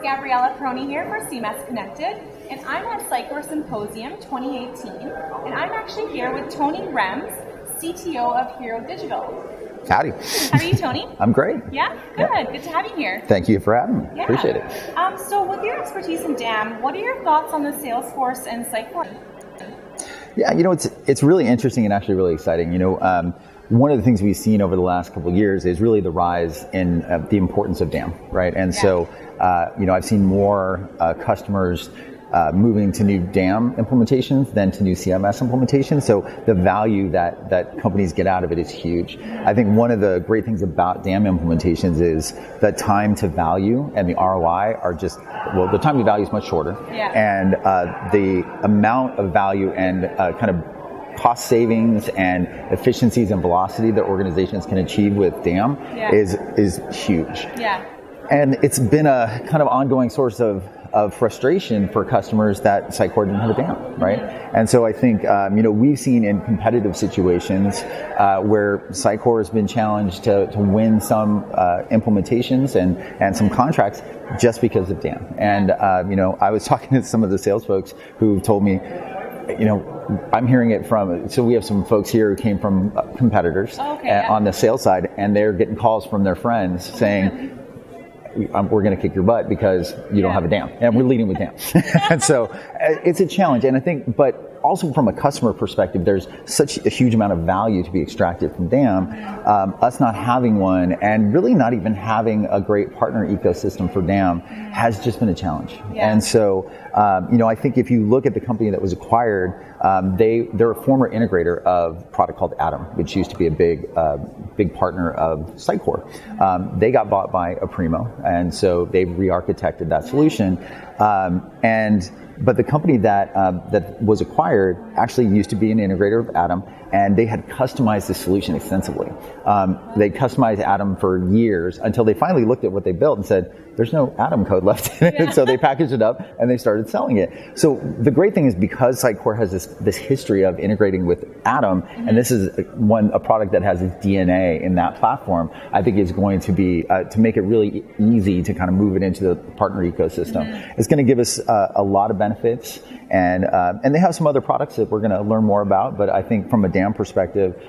Gabriella Peroni here for CMS-Connected, and I'm at Sitecore Symposium 2018, and I'm actually here with Tony Rems, CTO of Hero Digital. Howdy. How are you, Tony? I'm great. Yeah? Good. Yeah. Good to have you here. Thank you for having me. Yeah. Appreciate it. So with your expertise in DAM, what are your thoughts on the Salesforce and Sitecore? Yeah, it's really interesting and actually really exciting. One of the things we've seen over the last couple of years is really the rise in the importance of DAM, right? And so, I've seen more customers moving to new DAM implementations than to new CMS implementations. So the value that companies get out of it is huge. I think one of the great things about DAM implementations is the time to value and the ROI are the time to value is much shorter. Yeah. And the amount of value and kind of cost savings and efficiencies and velocity that organizations can achieve with DAM is huge. Yeah. And it's been a kind of ongoing source of frustration for customers that Sitecore didn't have a DAM, right? Mm-hmm. And so I think, we've seen in competitive situations where Sitecore has been challenged to win some implementations and some contracts just because of DAM. And, I was talking to some of the sales folks who told me, I'm hearing it so we have some folks here who came from competitors on the sales side, and they're getting calls from their friends saying, we're going to kick your butt because you don't have a DAM, and we're leading with DAM. And so it's a challenge. And I think, but also from a customer perspective, there's such a huge amount of value to be extracted from DAM. Us not having one and really not even having a great partner ecosystem for DAM has just been a challenge. Yeah. And so, I think if you look at the company that was acquired, they're a former integrator of a product called Atom, which used to be a big partner of Sitecore. They got bought by Aprimo, and so they've re-architected that solution. But the company that was acquired actually used to be an integrator of Atom, and they had customized the solution extensively. They customized Atom for years until they finally looked at what they built and said, there's no Atom code left in it. Yeah. So they packaged it up and they started selling it. So the great thing is because Sitecore has this history of integrating with Atom, and this is a product that has its DNA in that platform, I think is going to be, to make it really easy to kind of move it into the partner ecosystem. It's going to give us a lot of benefits, and they have some other products that we're going to learn more about, but I think from a DAM perspective,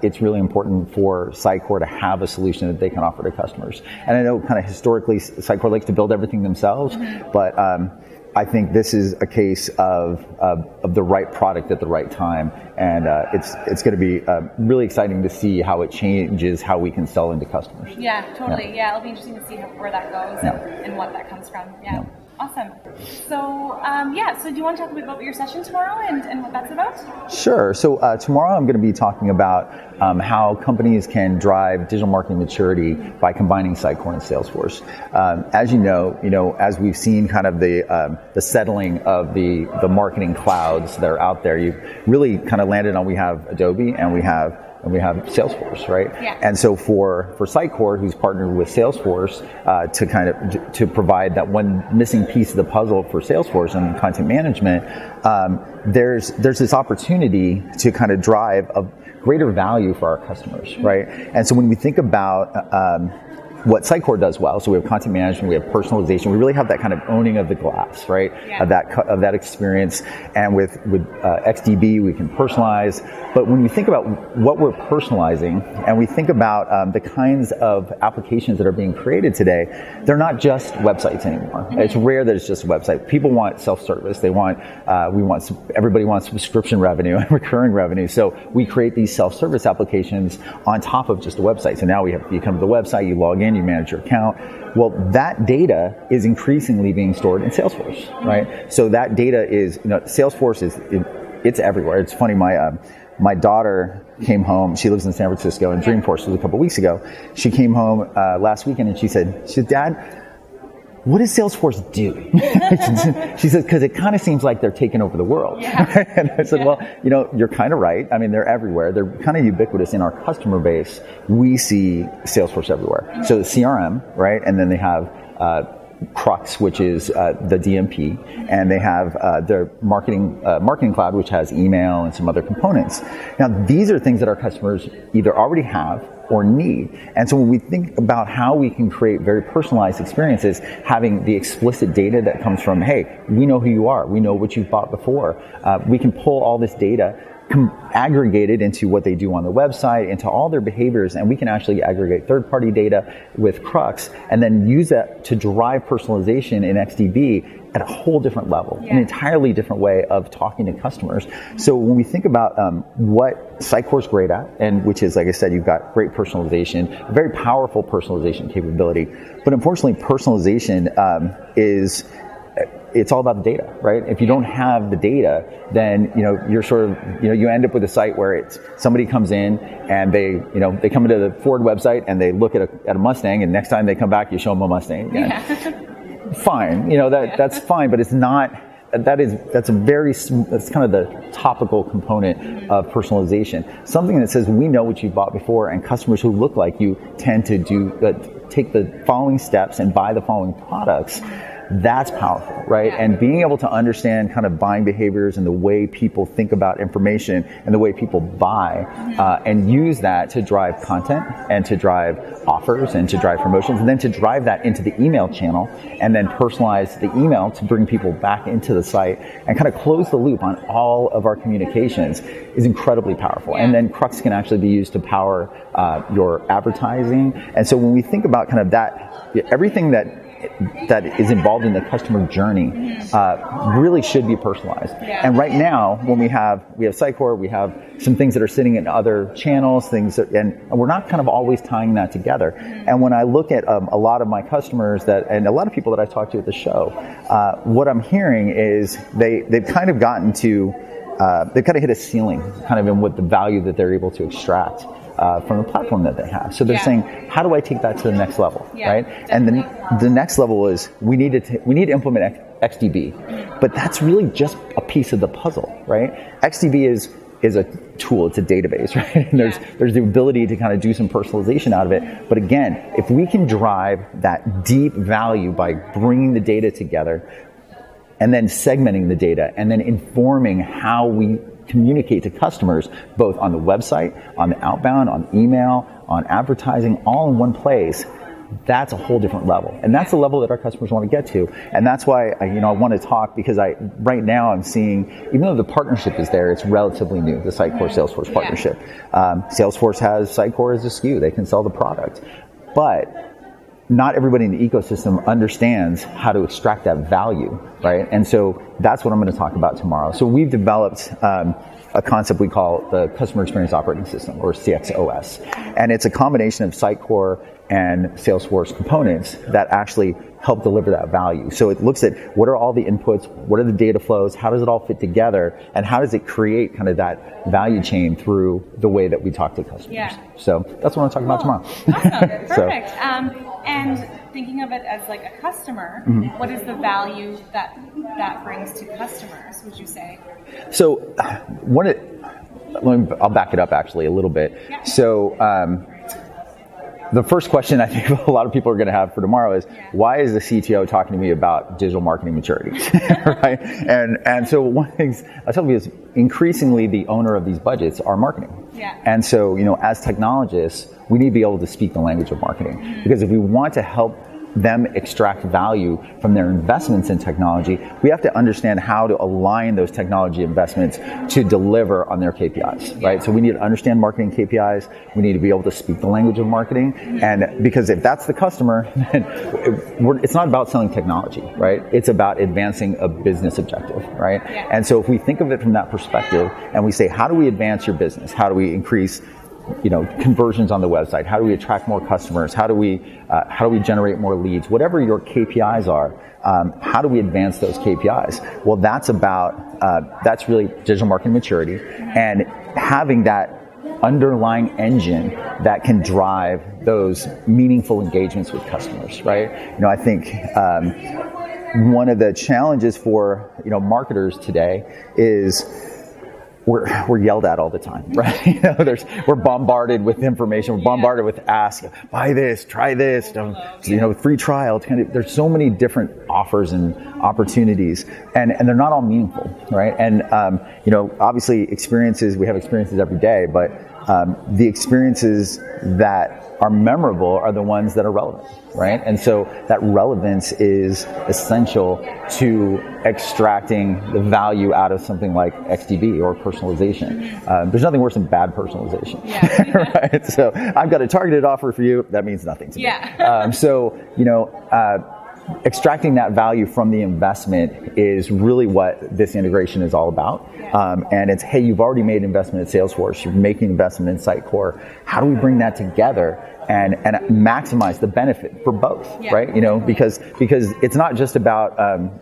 it's really important for Sitecore to have a solution that they can offer to customers. And I know kind of historically Sitecore likes to build everything themselves, but I think this is a case of the right product at the right time, and it's going to be really exciting to see how it changes how we can sell into customers. Yeah, totally. Yeah, it'll be interesting to see where that goes and what that comes from. Yeah. Awesome. So, so do you want to talk a bit about your session tomorrow and what that's about? Sure. So tomorrow I'm going to be talking about how companies can drive digital marketing maturity by combining Sitecore and Salesforce. As you know, as we've seen kind of the settling of the marketing clouds that are out there, you've really kind of landed on we have Adobe and we have Salesforce, right? Yeah. And so for Sitecore, who's partnered with Salesforce to provide that one missing piece of the puzzle for Salesforce and content management, there's this opportunity to kind of drive a greater value for our customers, right? And so when we think about what Sitecore does well, so we have content management, we have personalization, we really have that kind of owning of the glass, right? Yeah. Of that experience, and with XDB we can personalize. But when we think about what we're personalizing, and we think about the kinds of applications that are being created today, they're not just websites anymore. It's rare that it's just a website. People want self-service. Everybody wants subscription revenue and recurring revenue. So we create these self-service applications on top of just a website. So now you come to the website, you log in, you manage your account. Well, that data is increasingly being stored in Salesforce, right? So that data is, Salesforce it's everywhere. It's funny, my daughter came home. She lives in San Francisco, and Dreamforce was a couple weeks ago. She came home last weekend, and she said, Dad, what does Salesforce do? She says, because it kind of seems like they're taking over the world. Yeah. And I said, well, you're kind of right. I mean, they're everywhere. They're kind of ubiquitous in our customer base. We see Salesforce everywhere. So the CRM, right? And then they have Crux, which is the DMP, and they have their marketing cloud, which has email and some other components. Now, these are things that our customers either already have or need. And so when we think about how we can create very personalized experiences, having the explicit data that comes from, hey, we know who you are, we know what you've bought before, we can pull all this data, aggregate it into what they do on the website, into all their behaviors, and we can actually aggregate third-party data with Crux and then use that to drive personalization in XDB at a whole different level, an entirely different way of talking to customers. So when we think about what Sitecore's great at, and which is, like I said, you've got great personalization, a very powerful personalization capability, but unfortunately personalization it's all about the data, right? If you don't have the data, then you're sort of you end up with a site where it's somebody comes in and they come into the Ford website and they look at a Mustang, and next time they come back you show them a Mustang again. Yeah. Fine, that's fine, but it's not. That's kind of the topical component of personalization. Something that says we know what you bought before, and customers who look like you tend to take the following steps and buy the following products. That's powerful, right? And being able to understand kind of buying behaviors and the way people think about information and the way people buy, and use that to drive content and to drive offers and to drive promotions, and then to drive that into the email channel and then personalize the email to bring people back into the site and kind of close the loop on all of our communications is incredibly powerful. And then Crux can actually be used to power your advertising. And so when we think about kind of that, everything that is involved in the customer journey really should be personalized. And right now, when we have Sitecore, we have some things that are sitting in other channels, and we're not kind of always tying that together. And when I look at a lot of my customers and a lot of people that I talk to at the show, what I'm hearing is they've kind of gotten to they've kind of hit a ceiling kind of in what the value that they're able to extract from the platform that they have. So they're saying, how do I take that to the next level, right? Definitely. And the next level is we need to implement XDB, but that's really just a piece of the puzzle, right? XDB is a tool, it's a database, right? And there's the ability to kind of do some personalization out of it. But again, if we can drive that deep value by bringing the data together and then segmenting the data and then informing how we communicate to customers, both on the website, on the outbound, on email, on advertising, all in one place, that's a whole different level. And that's the level that our customers want to get to. And that's why I want to talk, because right now I'm seeing, even though the partnership is there, it's relatively new, the Sitecore Salesforce partnership. Salesforce has Sitecore as a SKU. They can sell the product. But not everybody in the ecosystem understands how to extract that value, right? And so that's what I'm going to talk about tomorrow. So we've developed a concept we call the Customer Experience Operating System, or CXOS. And it's a combination of Sitecore and Salesforce components that actually help deliver that value. So it looks at what are all the inputs, what are the data flows, how does it all fit together, and how does it create kind of that value chain through the way that we talk to customers. So that's what I'm going to talk about tomorrow. Awesome, perfect. And thinking of it as like a customer, what is the value that brings to customers, would you say? So I'll back it up actually a little bit. So the first question I think a lot of people are going to have for tomorrow is, why is the CTO talking to me about digital marketing maturity, right? And so one of the things I tell you is, increasingly the owner of these budgets are marketing. And so, as technologists, we need to be able to speak the language of marketing, because if we want to help them extract value from their investments in technology, we have to understand how to align those technology investments to deliver on their KPIs, right? So we need to understand marketing KPIs. We need to be able to speak the language of marketing. And because if that's the customer, then it's not about selling technology, right? It's about advancing a business objective, right? And so if we think of it from that perspective and we say, how do we advance your business? How do we increase conversions on the website? How do we attract more customers? How do we generate more leads? Whatever your KPIs are, how do we advance those KPIs? Well, that's really digital marketing maturity, and having that underlying engine that can drive those meaningful engagements with customers, right? I think one of the challenges for marketers today is we're yelled at all the time, right? You know, we're bombarded with information. We're bombarded with asks, buy this, try this, free trial. There's so many different offers and opportunities, and they're not all meaningful, right? And obviously we have experiences every day, but the experiences that are memorable are the ones that are relevant, right? And so that relevance is essential to extracting the value out of something like XDB or personalization. There's nothing worse than bad personalization, right? So I've got a targeted offer for you. That means nothing to me. Extracting that value from the investment is really what this integration is all about. And it's, hey, you've already made investment in Salesforce, you're making investment in Sitecore. How do we bring that together and maximize the benefit for both, right? Because it's not just about,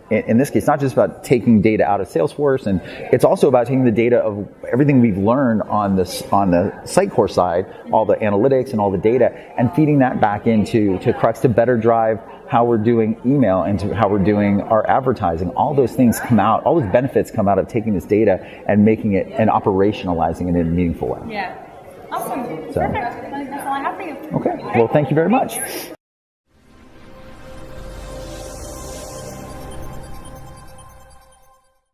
in this case, not just about taking data out of Salesforce, and it's also about taking the data of everything we've learned on the Sitecore side, all the analytics and all the data, and feeding that back into Crux to better drive how we're doing email and to how we're doing our advertising. All those things come out, all those benefits come out of taking this data and making it and operationalizing it in a meaningful way. Yeah. Awesome. So, perfect. That's all I have for you. Okay. Well, thank you very much.